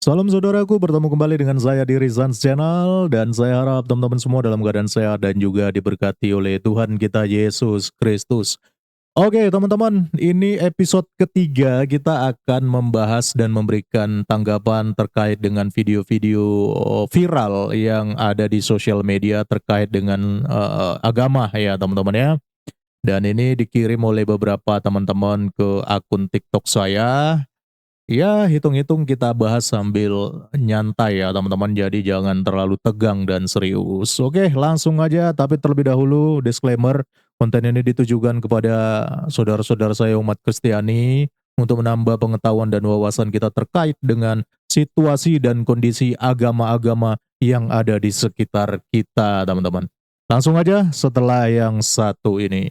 Salam saudaraku, bertemu kembali dengan saya di Rizan's Channel dan saya harap teman-teman semua dalam keadaan sehat dan juga diberkati oleh Tuhan kita Yesus Kristus. Oke teman-teman, ini episode ketiga kita akan membahas dan memberikan tanggapan terkait dengan video-video viral yang ada di sosial media terkait dengan agama ya teman-teman ya. Dan ini dikirim oleh beberapa teman-teman ke akun TikTok saya. Ya, hitung-hitung kita bahas sambil nyantai ya teman-teman, jadi jangan terlalu tegang dan serius. Oke, langsung aja, tapi terlebih dahulu disclaimer, konten ini ditujukan kepada saudara-saudara saya umat Kristiani untuk menambah pengetahuan dan wawasan kita terkait dengan situasi dan kondisi agama-agama yang ada di sekitar kita, teman-teman. Langsung aja setelah yang satu ini.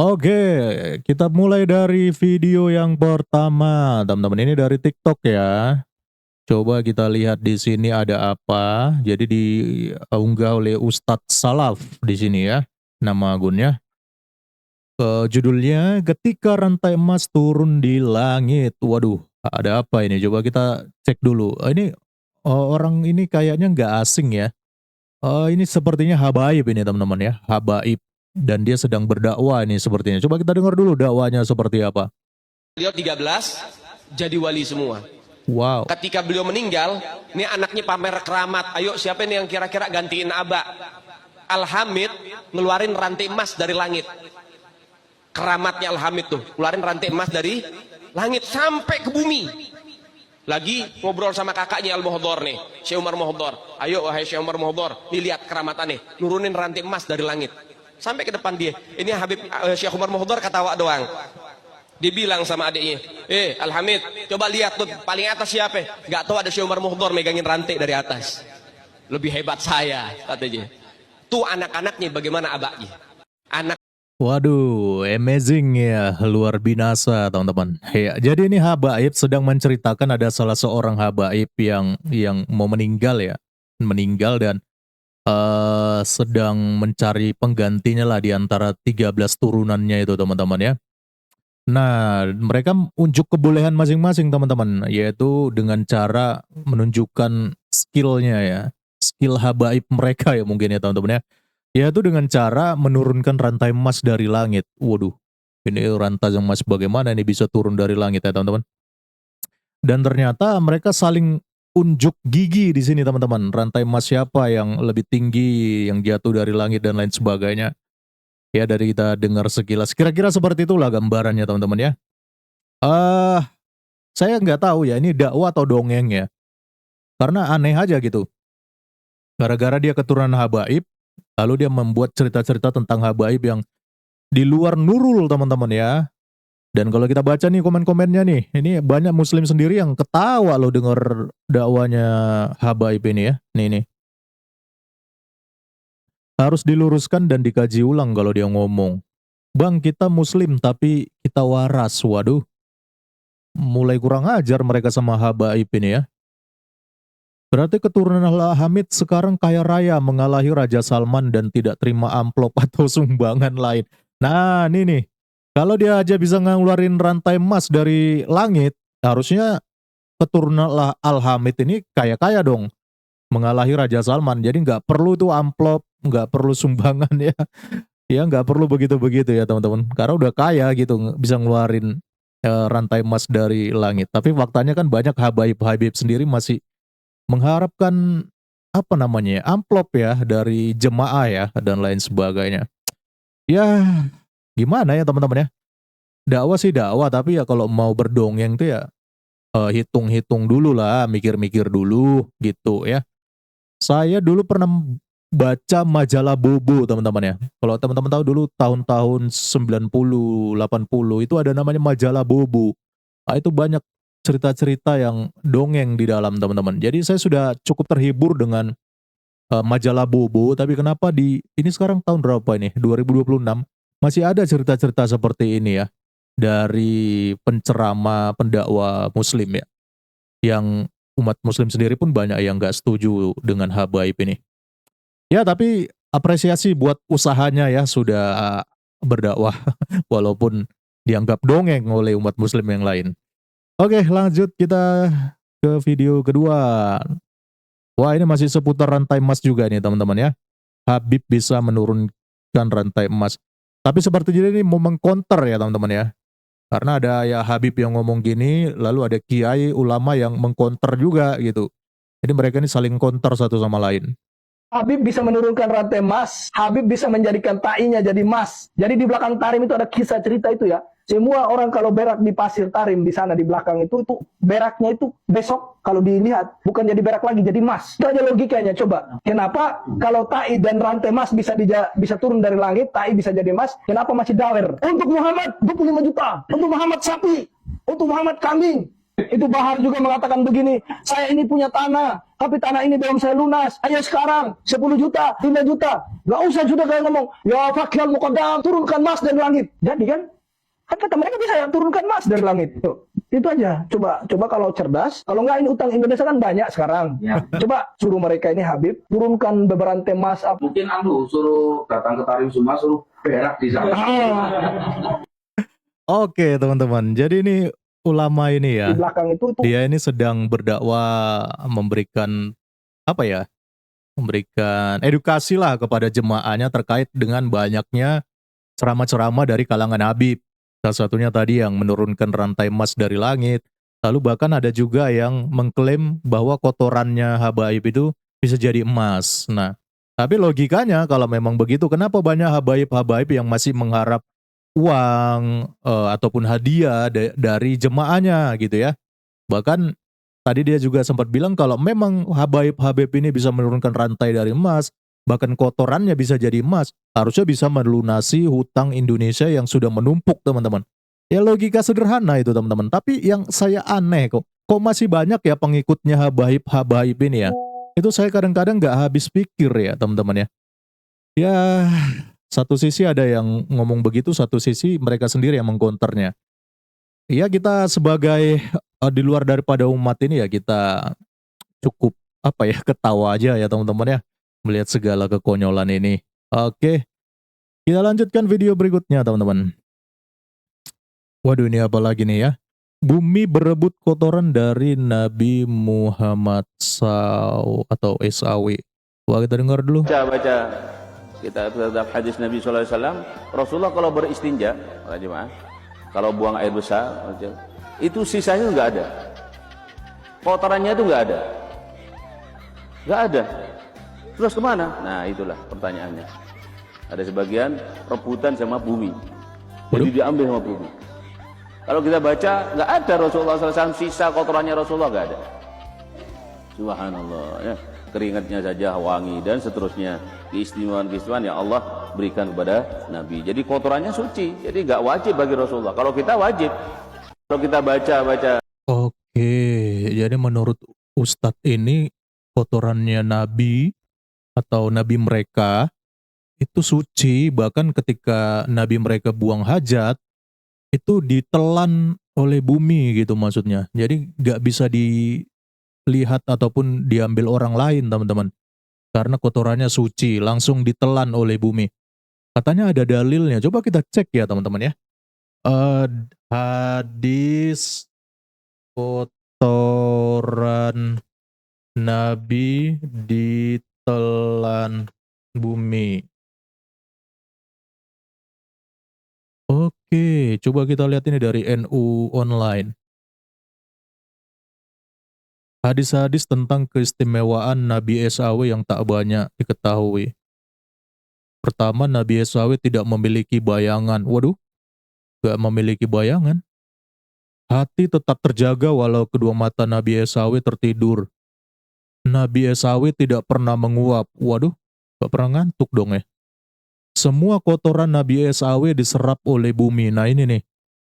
Oke, kita mulai dari video yang pertama, teman-teman. Ini dari TikTok ya. Coba kita lihat di sini ada apa. Jadi diunggah oleh Ustadz Salaf di sini ya, nama akunnya. Judulnya Ketika Rantai Emas Turun di Langit. Waduh, ada apa ini? Coba kita cek dulu. Ini orang ini kayaknya nggak asing ya. Ini sepertinya habaib ini teman-teman ya, habaib. Dan dia sedang berdakwah ini sepertinya. Coba kita dengar dulu dakwanya seperti apa. Beliau 13 jadi wali semua. Wow. Ketika beliau meninggal, ini anaknya pamer keramat. Ayo siapa nih yang kira-kira gantiin Aba? Al-Hamid ngeluarin rantai emas dari langit. Keramatnya Al-Hamid tuh, ngeluarin rantai emas dari langit sampai ke bumi. Lagi ngobrol sama kakaknya Al-Muhdhar nih, Syekh Umar Muhdhar. Ayo wahai Syekh Umar Muhdhar, nih lihat keramatannya, nurunin rantai emas dari langit. Sampai ke depan dia. Ini Habib Syekh Umar Muhdhar ketawa doang. Dibilang sama adiknya, Al-Hamid, coba lihat tuh paling atas siapa? Gak tahu, ada Syekh Umar Muhdhar megangin rantai dari atas. Lebih hebat saya, katanya. Tuh anak-anaknya bagaimana abaknya? Anak. Waduh, amazing ya, luar binasa teman-teman. Ya, jadi ini habaib sedang menceritakan ada salah seorang habaib yang mau meninggal ya, meninggal dan sedang mencari penggantinya lah di antara 13 turunannya itu teman-teman ya. Nah, mereka unjuk kebolehan masing-masing teman-teman, yaitu dengan cara menunjukkan skillnya ya, skill habaib mereka ya mungkin ya teman-teman ya. Yaitu dengan cara menurunkan rantai emas dari langit. Waduh, ini rantai emas bagaimana ini bisa turun dari langit ya teman-teman. Dan ternyata mereka saling unjuk gigi di sini teman-teman. Rantai emas siapa yang lebih tinggi, yang jatuh dari langit dan lain sebagainya. Ya dari kita dengar sekilas. Kira-kira seperti itulah gambarannya teman-teman ya. Saya nggak tahu ya ini dakwah atau dongeng ya. Karena aneh aja gitu. Gara-gara dia keturunan habaib, lalu dia membuat cerita-cerita tentang habaib yang di luar nurul teman-teman ya. Dan kalau kita baca nih komen-komennya nih, ini banyak muslim sendiri yang ketawa loh dengar dakwanya habaib ini ya. Nih. Harus diluruskan dan dikaji ulang kalau dia ngomong. Bang, kita muslim tapi kita waras. Waduh, mulai kurang ajar mereka sama habaib ini ya. Berarti keturunan Hamid sekarang kaya raya mengalahi Raja Salman dan tidak terima amplop atau sumbangan lain. Nah, ini nih. Kalau dia aja bisa ngeluarin rantai emas dari langit, harusnya keturunan Al-Hamid ini kaya-kaya dong. Mengalahi Raja Salman. Jadi nggak perlu tuh amplop, nggak perlu sumbangan ya. Ya nggak perlu begitu-begitu ya teman-teman. Karena udah kaya gitu, bisa ngeluarin rantai emas dari langit. Tapi faktanya kan banyak habaib-habaib sendiri masih mengharapkan apa namanya ya, amplop ya dari jemaah ya dan lain sebagainya. Ya gimana ya teman-teman ya. Dakwah sih dakwah tapi ya kalau mau berdongeng tuh ya hitung-hitung dulu lah, mikir-mikir dulu gitu ya. Saya dulu pernah baca majalah Bobo teman-teman ya. Kalau teman-teman tahu dulu tahun-tahun 90, 80 itu ada namanya majalah Bobo. Nah, itu banyak cerita-cerita yang dongeng di dalam teman-teman. Jadi saya sudah cukup terhibur dengan majalah Bobo, tapi kenapa di ini sekarang tahun berapa ini? 2026 masih ada cerita-cerita seperti ini ya dari penceramah pendakwa muslim ya yang umat muslim sendiri pun banyak yang nggak setuju dengan habaib ini. Ya tapi apresiasi buat usahanya ya sudah berdakwah walaupun dianggap dongeng oleh umat muslim yang lain. Oke lanjut kita ke video kedua. Wah ini masih seputar rantai emas juga nih teman-teman ya. Habib bisa menurunkan rantai emas. Tapi sepertinya ini mau mengcounter ya teman-teman ya. Karena ada ya Habib yang ngomong gini, lalu ada kiai ulama yang mengcounter juga gitu. Jadi mereka ini saling counter satu sama lain. Habib bisa menurunkan rantai emas, Habib bisa menjadikan ta'inya jadi emas. Jadi di belakang Tarim itu ada kisah cerita itu ya. Semua orang kalau berak di pasir Tarim di sana di belakang itu beraknya itu besok kalau dilihat bukan jadi berak lagi jadi emas. Itu aja logikanya coba. Kenapa kalau ta'i dan rantai emas bisa turun dari langit, ta'i bisa jadi emas, kenapa masih dawer? Untuk Muhammad 25 juta, untuk Muhammad sapi, untuk Muhammad kambing. Itu Bahar juga mengatakan begini, saya ini punya tanah, tapi tanah ini belum saya lunas. Ayo sekarang 10 juta, 5 juta. Gak usah sudah kayak ngomong, ya Fakir Muqaddam, turunkan emas dari langit. Jadi kan kata mereka bisa ya turunkan emas dari langit. Tuh, itu aja. Coba kalau cerdas, kalau nggak ini utang Indonesia kan banyak sekarang. Ya. Coba suruh mereka ini Habib turunkan beberapa emas. Mungkin suruh datang ke Tarim semua, suruh berak di sana. Oke teman-teman, jadi ini ulama ini ya, Di belakang itu dia ini sedang berdakwah memberikan apa ya, memberikan edukasi lah kepada jemaahnya terkait dengan banyaknya ceramah-ceramah dari kalangan Habib. Salah satunya tadi yang menurunkan rantai emas dari langit. Lalu bahkan ada juga yang mengklaim bahwa kotorannya habaib itu bisa jadi emas. Nah, tapi logikanya kalau memang begitu, kenapa banyak habaib-habaib yang masih mengharap uang ataupun hadiah dari jemaahnya gitu ya. Bahkan tadi dia juga sempat bilang kalau memang habaib-habaib ini bisa menurunkan rantai dari emas, bahkan kotorannya bisa jadi emas, harusnya bisa melunasi hutang Indonesia yang sudah menumpuk teman-teman. Ya logika sederhana itu teman-teman, tapi yang saya aneh kok masih banyak ya pengikutnya habaib ini ya. Itu saya kadang-kadang nggak habis pikir ya teman-teman ya. Ya satu sisi ada yang ngomong begitu, satu sisi mereka sendiri yang mengkonternya. Iya kita sebagai di luar daripada umat ini ya kita cukup apa ya ketawa aja ya teman-teman ya melihat segala kekonyolan ini. Oke, kita lanjutkan video berikutnya teman-teman. Waduh ini apa lagi nih ya? Bumi berebut kotoran dari Nabi Muhammad atau SAW. Wah kita dengar dulu. Baca kita terhadap hadis Nabi SAW, Rasulullah kalau beristinja, kalau buang air besar, itu sisanya nggak ada, kotorannya itu nggak ada. Terus kemana? Nah itulah pertanyaannya. Ada sebagian rebutan sama bumi, jadi diambil sama bumi. Kalau kita baca nggak ada Rasulullah SAW sisa kotorannya Rasulullah nggak ada. Subhanallah ya. Keringatnya saja wangi dan seterusnya, keistimewaan yang Allah berikan kepada Nabi. Jadi kotorannya suci, jadi nggak wajib bagi Rasulullah. Kalau kita wajib, kalau kita baca. Oke, jadi menurut Ustadz ini kotorannya Nabi atau Nabi mereka itu suci, bahkan ketika Nabi mereka buang hajat itu ditelan oleh bumi gitu maksudnya. Jadi nggak bisa dilihat ataupun diambil orang lain teman-teman. Karena kotorannya suci, langsung ditelan oleh bumi. Katanya ada dalilnya. Coba kita cek ya teman-teman ya. Hadis kotoran Nabi ditelan bumi. Oke, coba kita lihat ini dari NU Online. Hadis-hadis tentang keistimewaan Nabi SAW yang tak banyak diketahui. Pertama, Nabi SAW tidak memiliki bayangan. Waduh, gak memiliki bayangan. Hati tetap terjaga walau kedua mata Nabi SAW tertidur. Nabi SAW tidak pernah menguap. Waduh, gak pernah ngantuk dong ya. Semua kotoran Nabi SAW diserap oleh bumi. Nah ini nih.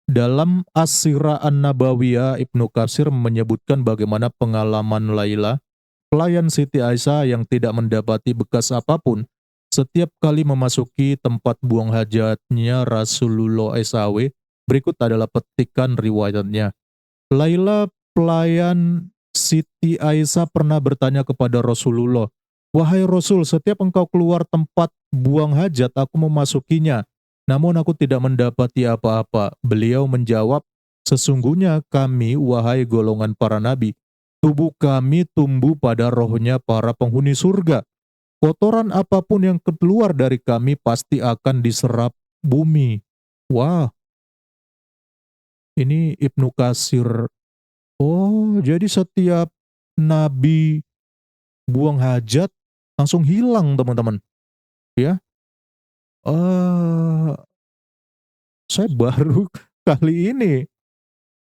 Dalam As-Sirah An-Nabawiyah, Ibnu Katsir menyebutkan bagaimana pengalaman Laila, pelayan Siti Aisyah yang tidak mendapati bekas apapun, setiap kali memasuki tempat buang hajatnya Rasulullah SAW. Berikut adalah petikan riwayatnya. Laila, pelayan Siti Aisyah pernah bertanya kepada Rasulullah, "Wahai Rasul, setiap engkau keluar tempat buang hajat, aku memasukinya. Namun aku tidak mendapati apa-apa." Beliau menjawab, "Sesungguhnya kami, wahai golongan para nabi, tubuh kami tumbuh pada rohnya para penghuni surga. Kotoran apapun yang keluar dari kami pasti akan diserap bumi." Wah, ini Ibnu Katsir. Oh, jadi setiap nabi buang hajat langsung hilang, teman-teman. Ya, eh saya baru kali ini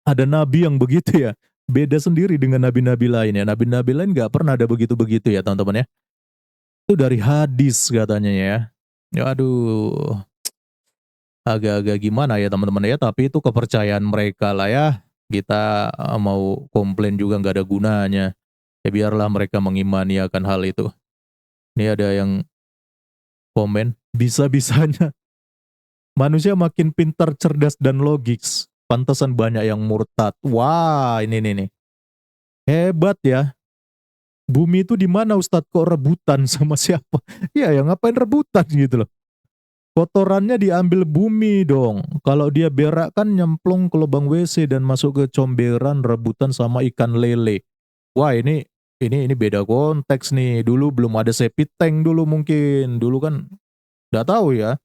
ada nabi yang begitu ya. Beda sendiri dengan nabi-nabi lain ya. Nabi-nabi lain nggak pernah ada begitu-begitu ya, teman-teman ya. Itu dari hadis katanya ya. Ya aduh, agak-agak gimana ya teman-teman ya, tapi itu kepercayaan mereka lah ya. Kita mau komplain juga nggak ada gunanya. Ya biarlah mereka mengimani akan hal itu. Ini ada yang komen, bisa-bisanya manusia makin pintar, cerdas, dan logis. Pantesan banyak yang murtad. Wah, ini nih. Hebat ya. Bumi itu di mana Ustadz, kok rebutan sama siapa? Iya ya, ngapain rebutan gitu loh. Kotorannya diambil bumi dong. Kalau dia berak kan nyemplung ke lubang WC dan masuk ke comberan, rebutan sama ikan lele. Wah, ini beda konteks nih. Dulu belum ada septic tank dulu mungkin. Dulu kan nggak tahu ya.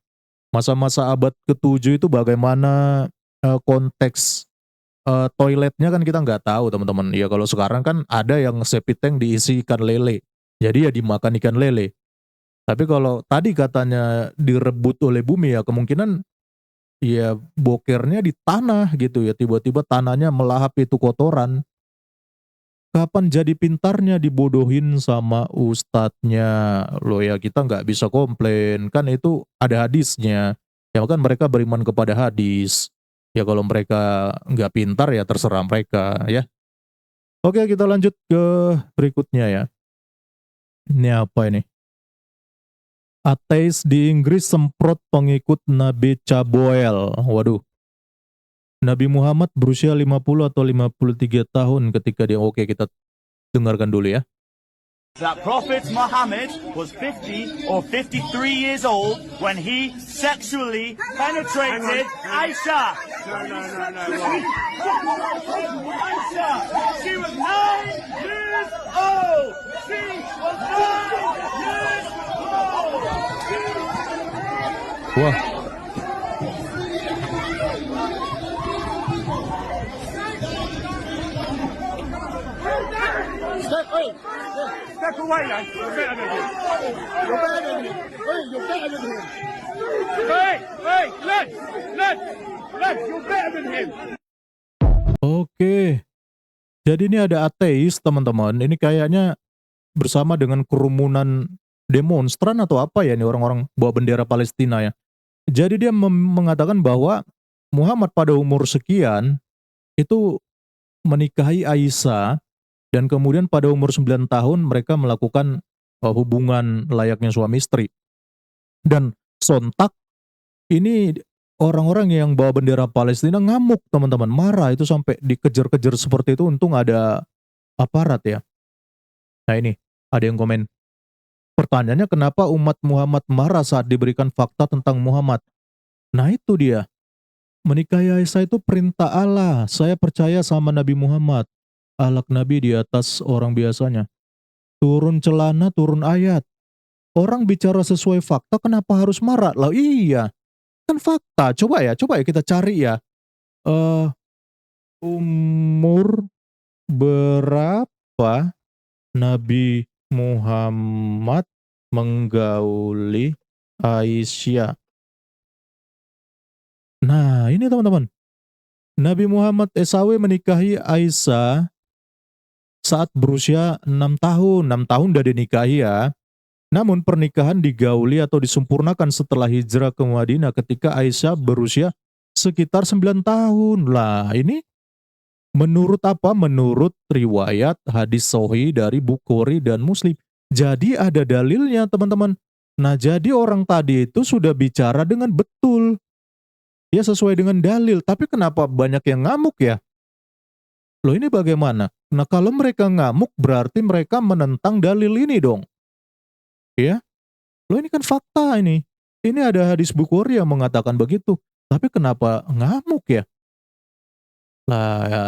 Masa-masa abad ke-7 itu bagaimana konteks toiletnya kan kita nggak tahu, teman-teman. Ya kalau sekarang kan ada yang septic tank diisi ikan lele. Jadi ya dimakan ikan lele. Tapi kalau tadi katanya direbut oleh bumi ya kemungkinan ya bokernya di tanah gitu ya. Tiba-tiba tanahnya melahap itu kotoran. Kapan jadi pintarnya dibodohin sama ustadznya? Loh ya kita nggak bisa komplain. Kan itu ada hadisnya. Ya kan mereka beriman kepada hadis. Ya kalau mereka nggak pintar ya terserah mereka ya. Oke, kita lanjut ke berikutnya ya. Ini apa ini? Ateis di Inggris semprot pengikut Nabi Caboel. Waduh. Nabi Muhammad berusia 50 atau 53 tahun ketika dia, oke kita dengarkan dulu ya. That Prophet Muhammad was 50 or 53 years old when he sexually penetrated Aisha. Aisha, she was 9 years old. She was 9 years old. Wah. Step away, lad. You're better than him. You're better than him. Hey, you're better than him. Hey, lad, you're better than him. Oke. Jadi ini ada ateis, teman-teman. Ini kayaknya bersama dengan kerumunan demonstran atau apa ya, ini orang-orang bawa bendera Palestina ya. Jadi dia mengatakan bahwa Muhammad pada umur sekian itu menikahi Aisyah dan kemudian pada umur 9 tahun mereka melakukan hubungan layaknya suami istri. Dan sontak ini orang-orang yang bawa bendera Palestina ngamuk, teman-teman, marah itu sampai dikejar-kejar seperti itu. Untung ada aparat ya. Nah ini ada yang komen, pertanyaannya kenapa umat Muhammad marah saat diberikan fakta tentang Muhammad? Nah itu dia, menikahi Aisyah itu perintah Allah. Saya percaya sama Nabi Muhammad. Akhlak Nabi di atas orang biasanya. Turun celana, turun ayat. Orang bicara sesuai fakta, kenapa harus marah? Lah iya, kan fakta. Coba ya kita cari ya. Umur berapa Nabi Muhammad menggauli Aisyah? Nah ini teman-teman. Nabi Muhammad SAW menikahi Aisyah saat berusia 6 tahun. 6 tahun udah dinikahi ya. Namun pernikahan digauli atau disempurnakan setelah hijrah ke Madinah ketika Aisyah berusia sekitar 9 tahun. Lah ini menurut apa? Menurut riwayat hadis sahih dari Bukhari dan Muslim. Jadi ada dalilnya, teman-teman. Nah jadi orang tadi itu sudah bicara dengan betul. Ya sesuai dengan dalil. Tapi kenapa banyak yang ngamuk ya? Loh ini bagaimana? Nah kalau mereka ngamuk berarti mereka menentang dalil ini dong. Ya, loh ini kan fakta ini. Ini ada hadis Bukhari yang mengatakan begitu. Tapi kenapa ngamuk ya? Lah ya,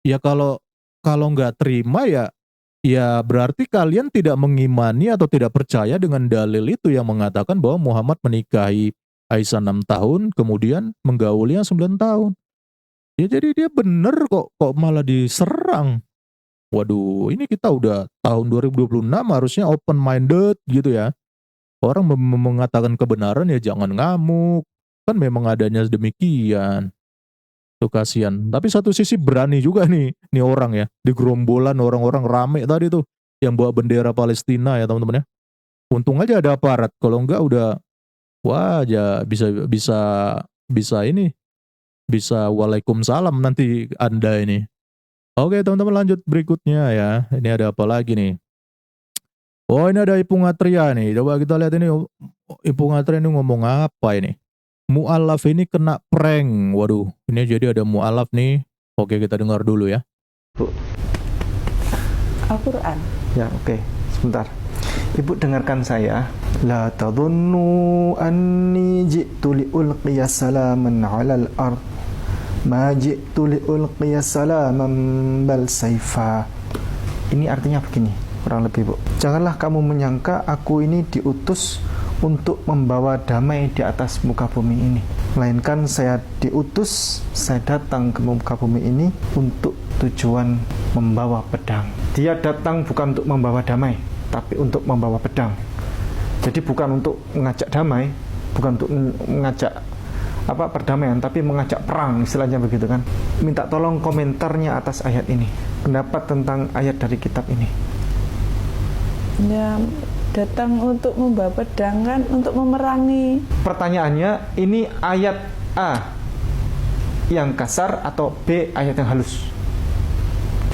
ya kalau kalau nggak terima ya, ya berarti kalian tidak mengimani atau tidak percaya dengan dalil itu yang mengatakan bahwa Muhammad menikahi Aisyah 6 tahun, kemudian menggaulinya 9 tahun. Ya jadi dia bener kok malah diserang. Waduh, ini kita udah tahun 2026 harusnya open minded gitu ya. Orang mengatakan kebenaran ya jangan ngamuk. Kan memang adanya demikian. Tuh kasihan. Tapi satu sisi berani juga nih orang ya. Di gerombolan orang-orang rame tadi tuh yang bawa bendera Palestina ya teman-teman ya. Untung aja ada aparat. Kalau enggak udah wah aja bisa bisa bisa ini bisa waalaikumsalam nanti Anda ini. Oke teman-teman lanjut berikutnya ya. Ini ada apa lagi nih? Oh ini ada Ipung Atria nih. Coba kita lihat ini Ipung Atria ini ngomong apa ini? Mu'alaf ini kena prank. Waduh, ini jadi ada mu'alaf nih. Oke kita dengar dulu ya. Bu, Al-Quran. ya oke, sebentar. Ibu dengarkan saya. La tadhunnu anni ji'tu liulqiya salaman 'alal ard. Ma ji'tu liulqiya salaman bal saifa. Ini artinya begini, kurang lebih, Bu. Janganlah kamu menyangka aku ini diutus untuk membawa damai di atas muka bumi ini. Melainkan saya diutus, saya datang ke muka bumi ini untuk tujuan membawa pedang. Dia datang bukan untuk membawa damai, tapi untuk membawa pedang. Jadi bukan untuk mengajak damai, bukan untuk mengajak perdamaian, tapi mengajak perang, istilahnya begitu kan. Minta tolong komentarnya atas ayat ini. Pendapat tentang ayat dari kitab ini. Ya, datang untuk membawa pedang kan, untuk memerangi. Pertanyaannya, ini ayat A yang kasar atau B ayat yang halus?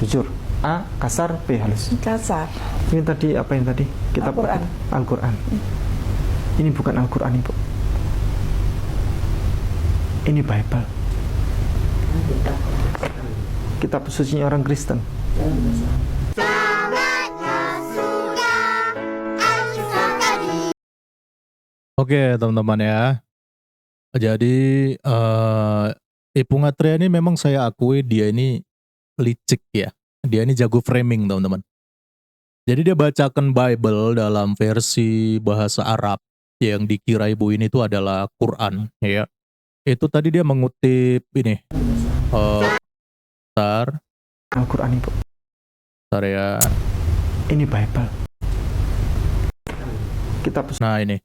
Jujur, A kasar, B halus. Kasar. Ini tadi apa yang tadi? Kitab Al-Quran. Al-Quran. Ini bukan Al-Quran, Ibu. Ini Bible. Kitab sucinya orang Kristen. Oke teman-teman ya. Jadi Ipung Atria ini memang saya akui dia ini licik ya. Dia ini jago framing teman-teman. Jadi dia bacakan Bible dalam versi bahasa Arab yang dikira ibu ini itu adalah Quran ya. Itu tadi dia mengutip ini. Bentar Al-Quran, Ibu. ya. Ini Bible. Kitab Nah ini,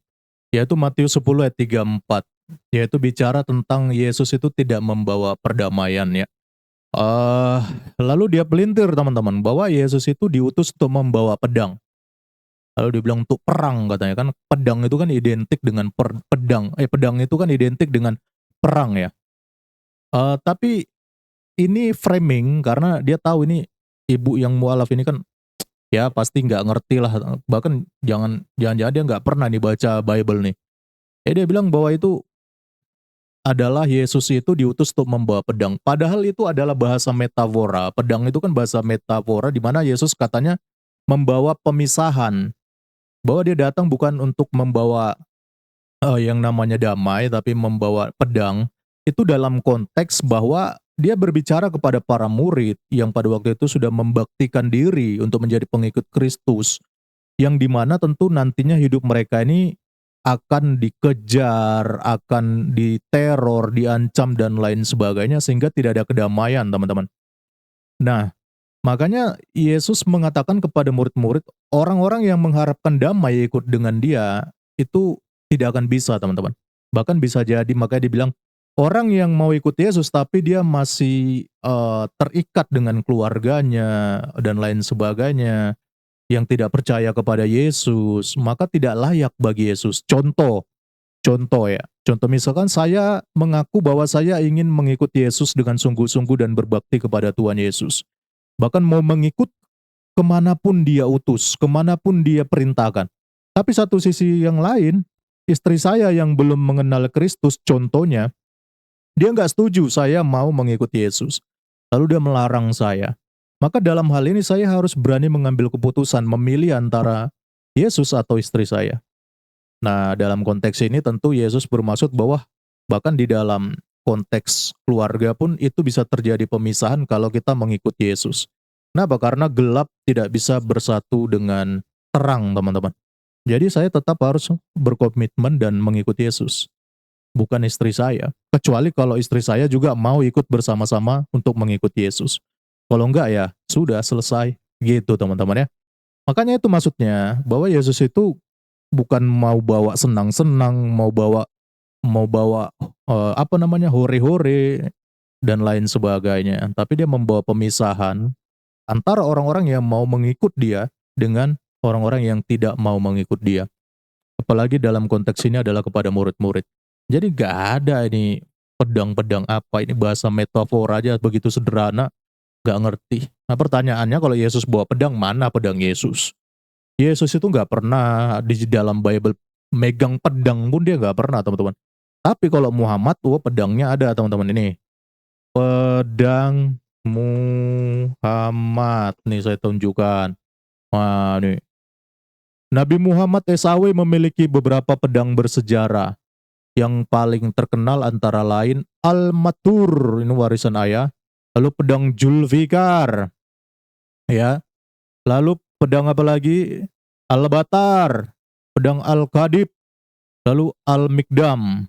yaitu Matius 10 ayat 34, yaitu bicara tentang Yesus itu tidak membawa perdamaian ya. Lalu dia pelintir teman-teman, bahwa Yesus itu diutus untuk membawa pedang. Lalu dia bilang untuk perang katanya kan, pedang itu kan identik dengan pedang itu kan identik dengan perang ya. Tapi ini framing karena dia tahu ini ibu yang mualaf ini kan ya pasti nggak ngerti lah, bahkan jangan-jangan dia nggak pernah nih baca Bible nih. Dia bilang bahwa itu adalah Yesus itu diutus untuk membawa pedang. Padahal itu adalah bahasa metafora. Pedang itu kan bahasa metafora di mana Yesus katanya membawa pemisahan. Bahwa dia datang bukan untuk membawa yang namanya damai, tapi membawa pedang. Itu dalam konteks bahwa dia berbicara kepada para murid yang pada waktu itu sudah membaktikan diri untuk menjadi pengikut Kristus, yang dimana tentu nantinya hidup mereka ini akan dikejar, akan diteror, diancam dan lain sebagainya, sehingga tidak ada kedamaian teman-teman. Nah, makanya Yesus mengatakan kepada murid-murid, orang-orang yang mengharapkan damai ikut dengan dia, itu tidak akan bisa teman-teman. Bahkan bisa jadi, makanya dibilang, orang yang mau ikut Yesus tapi dia masih terikat dengan keluarganya dan lain sebagainya, yang tidak percaya kepada Yesus, maka tidak layak bagi Yesus. Contoh ya. Contoh misalkan saya mengaku bahwa saya ingin mengikut Yesus dengan sungguh-sungguh dan berbakti kepada Tuhan Yesus. Bahkan mau mengikut kemanapun dia utus, kemanapun dia perintahkan. Tapi satu sisi yang lain, istri saya yang belum mengenal Kristus, contohnya, dia nggak setuju saya mau mengikuti Yesus. lalu dia melarang saya. Maka dalam hal ini saya harus berani mengambil keputusan memilih antara Yesus atau istri saya. Nah, dalam konteks ini tentu Yesus bermaksud bahwa bahkan di dalam konteks keluarga pun itu bisa terjadi pemisahan kalau kita mengikuti Yesus. Kenapa? Karena gelap tidak bisa bersatu dengan terang, teman-teman. Jadi saya tetap harus berkomitmen dan mengikuti Yesus, bukan istri saya. Kecuali kalau istri saya juga mau ikut bersama-sama untuk mengikuti Yesus. Kalau enggak ya sudah selesai gitu, teman-teman ya. Makanya itu maksudnya bahwa Yesus itu bukan mau bawa senang-senang, mau bawa hore-hore dan lain sebagainya, tapi dia membawa pemisahan antara orang-orang yang mau mengikut dia dengan orang-orang yang tidak mau mengikut dia. Apalagi dalam konteks ini adalah kepada murid-murid. Jadi gak ada ini pedang-pedang apa, ini bahasa metafor aja begitu sederhana, gak ngerti. Nah pertanyaannya, kalau Yesus bawa pedang, mana pedang Yesus? Yesus itu gak pernah di dalam Bible megang pedang pun, dia gak pernah, teman-teman. Tapi kalau Muhammad, pedangnya ada, teman-teman. Ini pedang Muhammad, nih saya tunjukkan. Wah, nih. Nabi Muhammad SAW memiliki beberapa pedang bersejarah. Yang paling terkenal antara lain Al-Matur, ini warisan ayah. Lalu pedang Julfikar, ya. Lalu pedang apa lagi? Al-Batar, pedang Al-Qadib, lalu Al-Mikdam,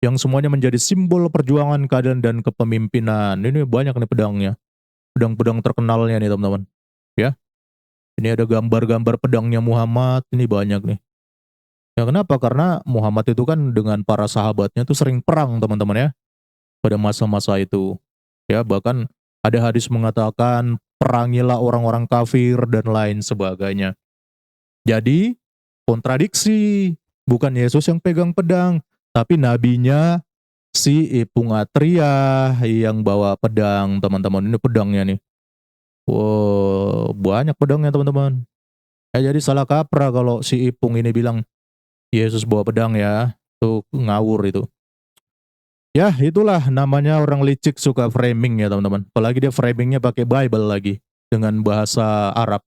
yang semuanya menjadi simbol perjuangan, keadilan, dan kepemimpinan. Ini banyak nih pedangnya. Pedang-pedang terkenalnya nih, teman-teman. Ya. Ini ada gambar-gambar pedangnya Muhammad, ini banyak nih. Ya kenapa? Karena Muhammad itu kan dengan para sahabatnya tuh sering perang, teman-teman ya. Pada masa-masa itu. Ya, bahkan ada hadis mengatakan perangilah orang-orang kafir dan lain sebagainya. Jadi, kontradiksi. Bukan Yesus yang pegang pedang, tapi nabinya si Ipung Atria yang bawa pedang, teman-teman. Ini pedangnya nih. Wow, banyak pedangnya, teman-teman. Jadi salah kaprah kalau si Ipung ini bilang Yesus bawa pedang ya. Tuh ngawur itu. Ya, itulah namanya orang licik suka framing ya, teman-teman. Apalagi dia framingnya pakai Bible lagi dengan bahasa Arab.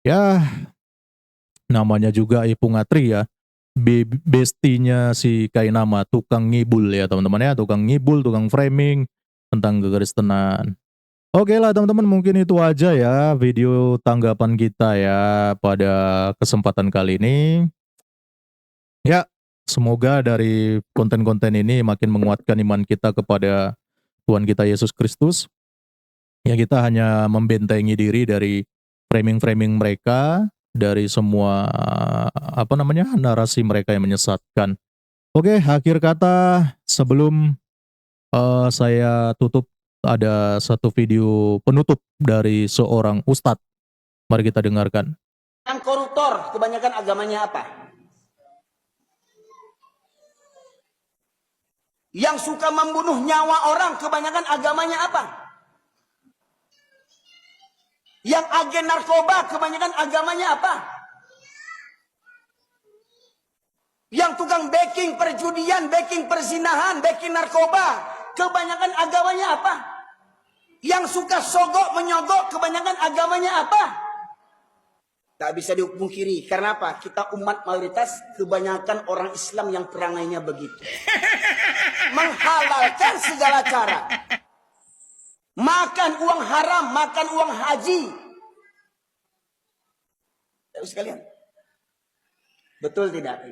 Ya, namanya juga Ipung Atria, bestinya si Kainama, tukang ngibul ya, teman-teman ya, tukang ngibul, tukang framing tentang kekristenan. Oke lah, teman-teman, mungkin itu aja ya video tanggapan kita ya pada kesempatan kali ini. Ya, semoga dari konten-konten ini makin menguatkan iman kita kepada Tuhan kita Yesus Kristus. Ya, kita hanya membentengi diri dari framing-framing mereka, dari semua narasi mereka yang menyesatkan. Oke, akhir kata sebelum saya tutup, ada satu video penutup dari seorang ustadz. Mari kita dengarkan. Yang koruptor kebanyakan agamanya apa? Yang suka membunuh nyawa orang kebanyakan agamanya apa? Yang agen narkoba kebanyakan agamanya apa? Yang tukang backing perjudian, backing perzinahan, backing narkoba kebanyakan agamanya apa? Yang suka sogok menyogok kebanyakan agamanya apa? Tak bisa dipungkiri. Karena apa? Kita umat mayoritas kebanyakan orang Islam yang perangainya begitu. Menghalalkan segala cara. Makan uang haram, makan uang haji. Terus sekalian. Betul tidak?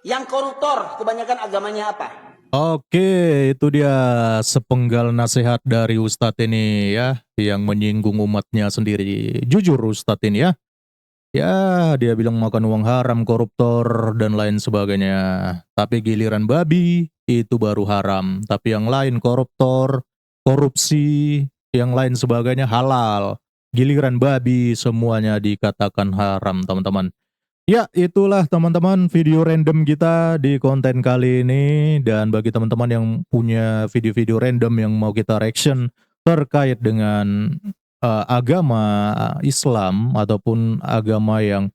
Yang koruptor kebanyakan agamanya apa? Oke, itu dia sepenggal nasihat dari Ustadz ini ya, yang menyinggung umatnya sendiri. Jujur Ustadz ini ya. Ya, dia bilang makan uang haram, koruptor, dan lain sebagainya. Tapi giliran babi, itu baru haram. Tapi yang lain koruptor, korupsi, yang lain sebagainya halal. Giliran babi, semuanya dikatakan haram, teman-teman. Ya, itulah teman-teman video random kita di konten kali ini. Dan bagi teman-teman yang punya video-video random yang mau kita reaction terkait dengan agama Islam ataupun agama yang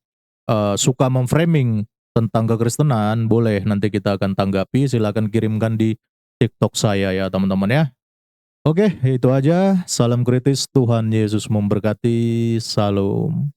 suka memframing tentang kekristenan, boleh nanti kita akan tanggapi. Silakan kirimkan di TikTok saya ya, teman-teman ya. Oke, itu aja. Salam kritis. Tuhan Yesus memberkati. Salam.